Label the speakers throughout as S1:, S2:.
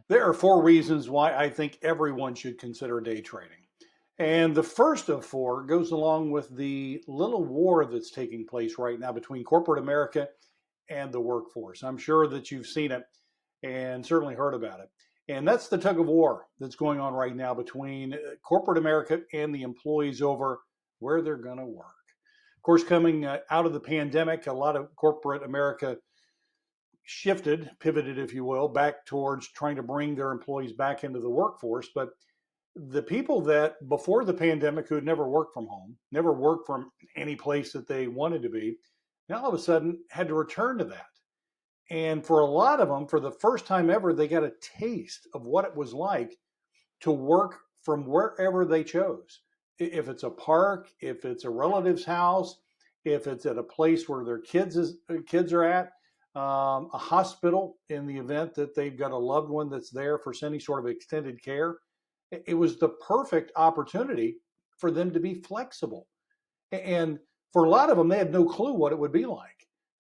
S1: There are four reasons why I think everyone should consider day trading. And the first of four goes along with the little war that's taking place right now between corporate America and the workforce. I'm sure that you've seen it and certainly heard about it. And that's the tug of war that's going on right now between corporate America and the employees over where they're going to work. Of course, coming out of the pandemic, a lot of corporate America shifted, pivoted, if you will, back towards trying to bring their employees back into the workforce. But the people that before the pandemic who had never worked from home, never worked from any place that they wanted to be, now all of a sudden had to return to that. And for a lot of them, for the first time ever, they got a taste of what it was like to work from wherever they chose. If it's a park, if it's a relative's house, if it's at a place where their kids are at, a hospital in the event that they've got a loved one that's there for any sort of extended care. It was the perfect opportunity for them to be flexible. And for a lot of them, they had no clue what it would be like.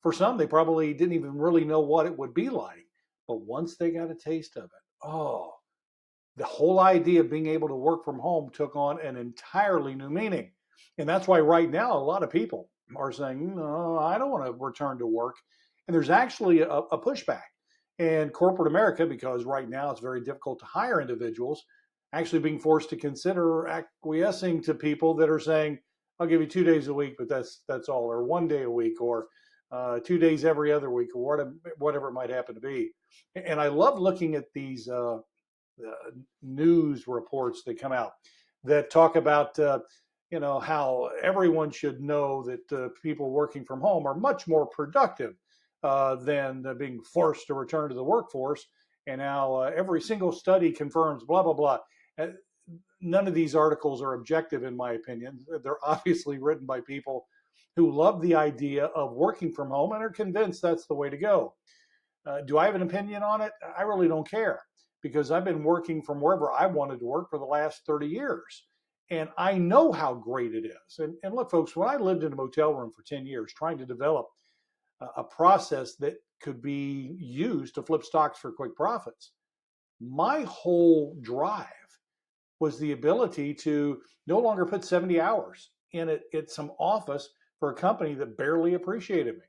S1: For some, they probably didn't even really know what it would be like. But once they got a taste of it, oh, the whole idea of being able to work from home took on an entirely new meaning. And that's why right now a lot of people are saying, no, I don't want to return to work. And there's actually a pushback in corporate America because right now it's very difficult to hire individuals, actually being forced to consider acquiescing to people that are saying, I'll give you 2 days a week, but that's all, or 1 day a week, or 2 days every other week, or whatever it might happen to be. And I love looking at these news reports that come out that talk about how everyone should know that people working from home are much more productive than being forced to return to the workforce, and how every single study confirms blah blah blah. Uh, None of these articles are objective, in my opinion. They're obviously written by people who love the idea of working from home and are convinced that's the way to go. Do I have an opinion on it? I really don't care because I've been working from wherever I wanted to work for the last 30 years. And I know how great it is. And look, folks, when I lived in a motel room for 10 years trying to develop a process that could be used to flip stocks for quick profits, my whole drive was the ability to no longer put 70 hours in it at some office for a company that barely appreciated me.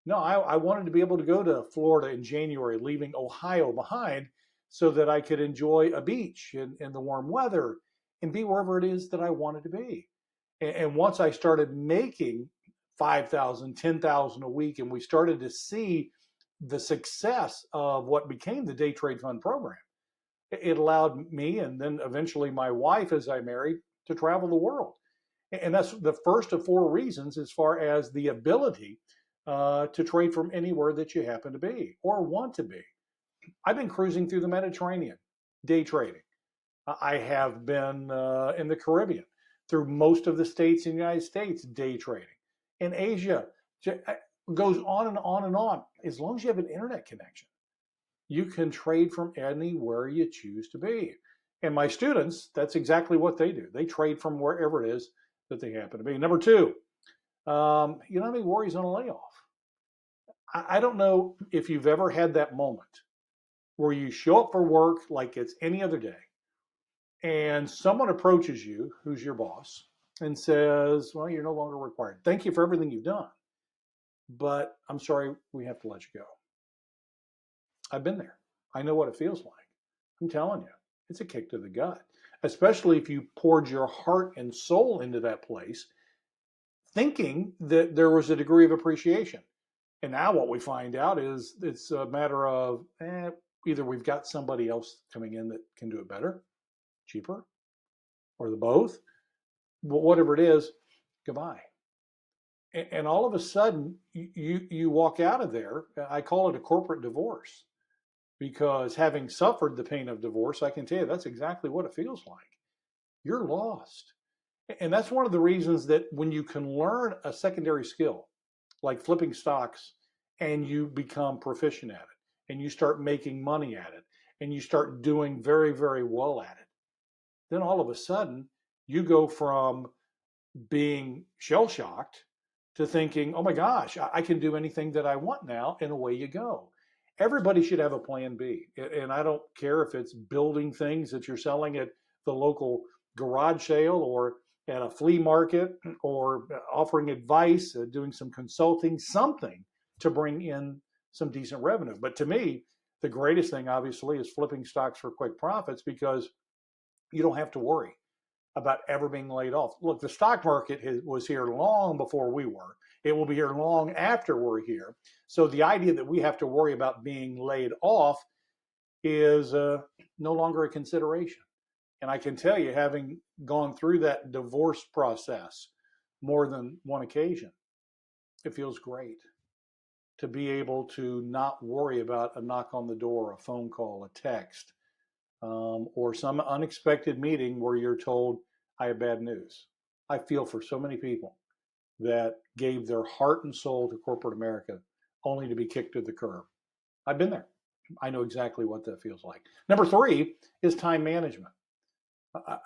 S1: No, I wanted to be able to go to Florida in January, leaving Ohio behind so that I could enjoy a beach in the warm weather and be wherever it is that I wanted to be. And once I started making 5,000, 10,000 a week, and we started to see the success of what became the Day Trade Fund program, it allowed me and then eventually my wife, as I married, to travel the world. And that's the first of four reasons as far as the ability to trade from anywhere that you happen to be or want to be. I've been cruising through the Mediterranean, day trading. I have been in the Caribbean, through most of the states in the United States, day trading. In Asia, goes on and on and on. As long as you have an internet connection, you can trade from anywhere you choose to be. And my students, that's exactly what they do. They trade from wherever it is that they happen to be. Number two, you don't have any worries on a layoff. I don't know if you've ever had that moment where you show up for work like it's any other day and someone approaches you, who's your boss, and says, well, you're no longer required. Thank you for everything you've done, but I'm sorry, we have to let you go. I've been there. I know what it feels like. I'm telling you, it's a kick to the gut, especially if you poured your heart and soul into that place, thinking that there was a degree of appreciation. And now what we find out is it's a matter of either we've got somebody else coming in that can do it better, cheaper, or the both. But whatever it is, goodbye. And all of a sudden, you walk out of there. I call it a corporate divorce because having suffered the pain of divorce, I can tell you that's exactly what it feels like. You're lost. And that's one of the reasons that when you can learn a secondary skill like flipping stocks and you become proficient at it and you start making money at it and you start doing very, very well at it, then all of a sudden you go from being shell shocked to thinking, oh my gosh, I can do anything that I want now, and away you go. Everybody should have a plan B. And I don't care if it's building things that you're selling at the local garage sale or at a flea market or offering advice, doing some consulting, something to bring in some decent revenue. But to me, the greatest thing obviously is flipping stocks for quick profits because you don't have to worry about ever being laid off. Look, the stock market was here long before we were. It will be here long after we're here. So the idea that we have to worry about being laid off is no longer a consideration. And I can tell you, having gone through that divorce process more than one occasion, it feels great to be able to not worry about a knock on the door, a phone call, a text, or some unexpected meeting where you're told, I have bad news. I feel for so many people that gave their heart and soul to corporate America only to be kicked to the curb. I've been there. I know exactly what that feels like. Number 3 is time management.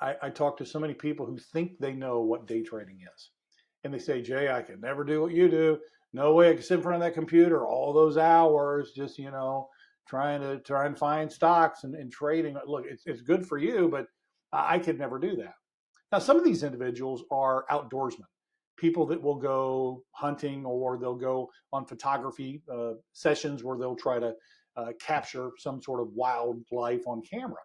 S1: I talk to so many people who think they know what day trading is. And they say, Jay, I can never do what you do. No way I can sit in front of that computer all those hours, just, trying to find stocks and trading. Look, it's good for you, but I could never do that. Now, some of these individuals are outdoorsmen, people that will go hunting or they'll go on photography sessions where they'll try to capture some sort of wildlife on camera.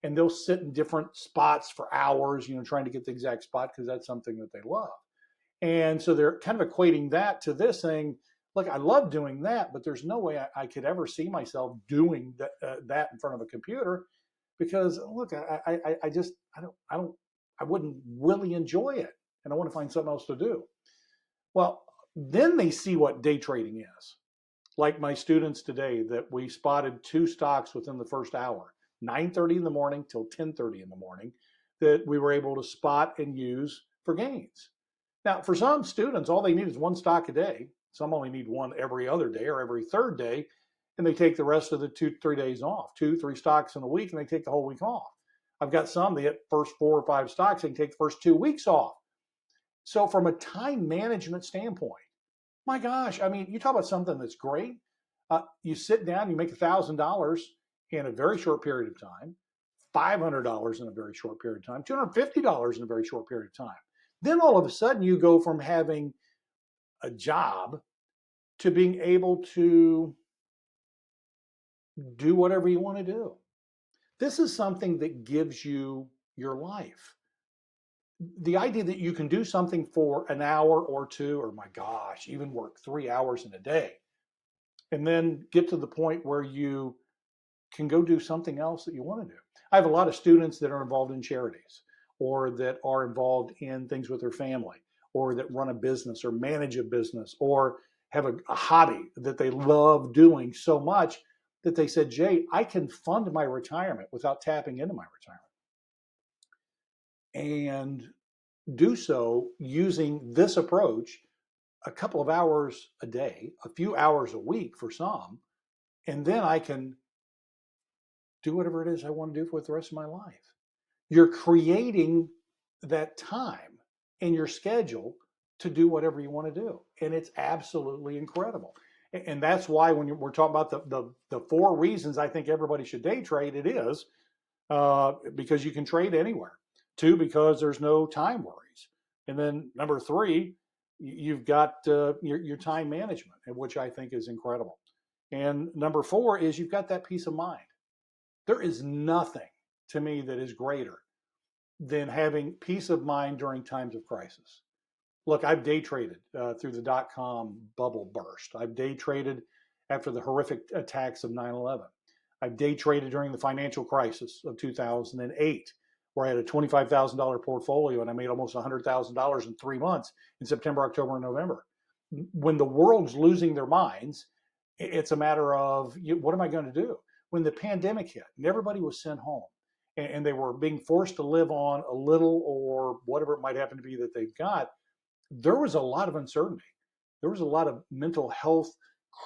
S1: And they'll sit in different spots for hours, trying to get the exact spot because that's something that they love. And so they're kind of equating that to this, saying, look, I love doing that, but there's no way I could ever see myself doing that in front of a computer because look, I wouldn't really enjoy it. And I want to find something else to do. Well, then they see what day trading is. Like my students today that we spotted 2 stocks within the first hour, 9:30 in the morning till 10:30 in the morning, that we were able to spot and use for gains. Now, for some students, all they need is 1 stock a day. Some only need 1 every other day or every 3rd day, and they take the rest of the 2-3 days off, 2-3 stocks in a week, and they take the whole week off. I've got some that hit first 4 or 5 stocks, they can take the first 2 weeks off. So from a time management standpoint, my gosh, I mean, you talk about something that's great. You sit down, you make $1,000 in a very short period of time, $500 in a very short period of time, $250 in a very short period of time. Then all of a sudden you go from having a job to being able to do whatever you want to do. This is something that gives you your life. The idea that you can do something for an hour or 2, or my gosh, even work 3 hours in a day, and then get to the point where you can go do something else that you want to do. I have a lot of students that are involved in charities or that are involved in things with their family or that run a business or manage a business or have a hobby that they love doing so much that they said, Jay, I can fund my retirement without tapping into my retirement. And do so using this approach a couple of hours a day, a few hours a week for some, and then I can do whatever it is I want to do for the rest of my life. You're creating that time in your schedule to do whatever you want to do. And it's absolutely incredible. And that's why when we're talking about the 4 reasons I think everybody should day trade, it is because you can trade anywhere. 2, because there's no time worries. And then number 3, you've got your time management, which I think is incredible. And number 4 is you've got that peace of mind. There is nothing to me that is greater than having peace of mind during times of crisis. Look, I've day traded through the dot-com bubble burst. I've day traded after the horrific attacks of 9/11. I've day traded during the financial crisis of 2008, where I had a $25,000 portfolio and I made almost $100,000 in 3 months in September, October, and November. When the world's losing their minds, it's a matter of what am I going to do? When the pandemic hit and everybody was sent home and they were being forced to live on a little or whatever it might happen to be that they've got, there was a lot of uncertainty. There was a lot of mental health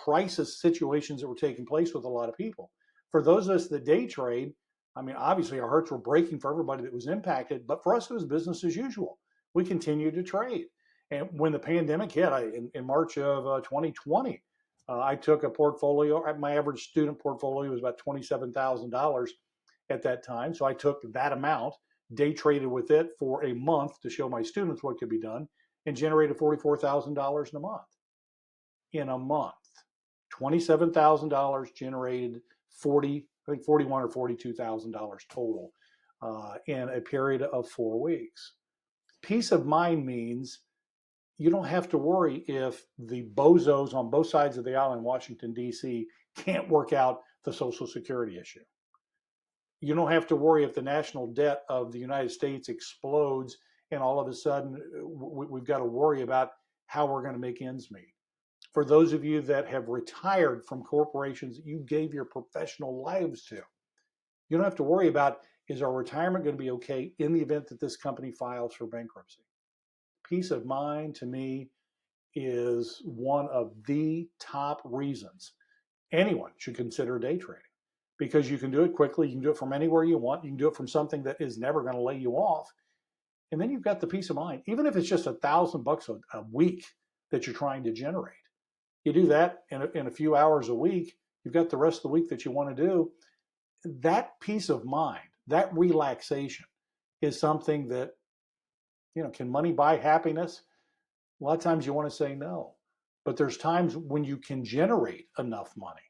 S1: crisis situations that were taking place with a lot of people. For those of us that day trade, I mean, obviously our hearts were breaking for everybody that was impacted, but for us it was business as usual. We continued to trade. And when the pandemic hit in March of 2020, I took a portfolio. My average student portfolio was about $27,000 at that time. So I took that amount, day traded with it for a month to show my students what could be done, and generated $44,000 in a month. In a month, $27,000 generated 40, I think 41 or $42,000 total in a period of 4 weeks. Peace of mind means you don't have to worry if the bozos on both sides of the aisle in Washington, D.C. can't work out the Social Security issue. You don't have to worry if the national debt of the United States explodes and all of a sudden we've got to worry about how we're going to make ends meet. For those of you that have retired from corporations that you gave your professional lives to, you don't have to worry about, is our retirement going to be okay in the event that this company files for bankruptcy? Peace of mind to me is one of the top reasons anyone should consider day trading, because you can do it quickly. You can do it from anywhere you want. You can do it from something that is never going to lay you off. And then you've got the peace of mind, even if it's just $1,000 a week that you're trying to generate. You do that in a few hours a week, you've got the rest of the week that you want to do. That peace of mind, that relaxation is something that, can money buy happiness? A lot of times you want to say no, but there's times when you can generate enough money.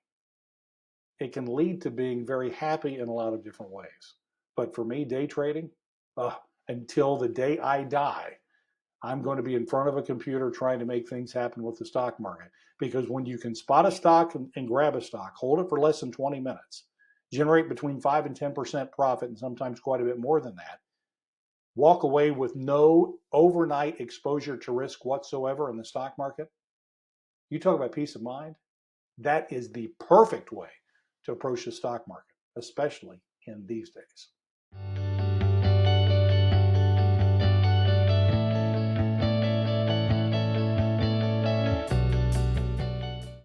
S1: It can lead to being very happy in a lot of different ways. But for me, day trading, until the day I die, I'm going to be in front of a computer trying to make things happen with the stock market. Because when you can spot a stock and grab a stock, hold it for less than 20 minutes, generate between 5 and 10% profit, and sometimes quite a bit more than that, walk away with no overnight exposure to risk whatsoever in the stock market, you talk about peace of mind. That is the perfect way to approach the stock market, especially in these days.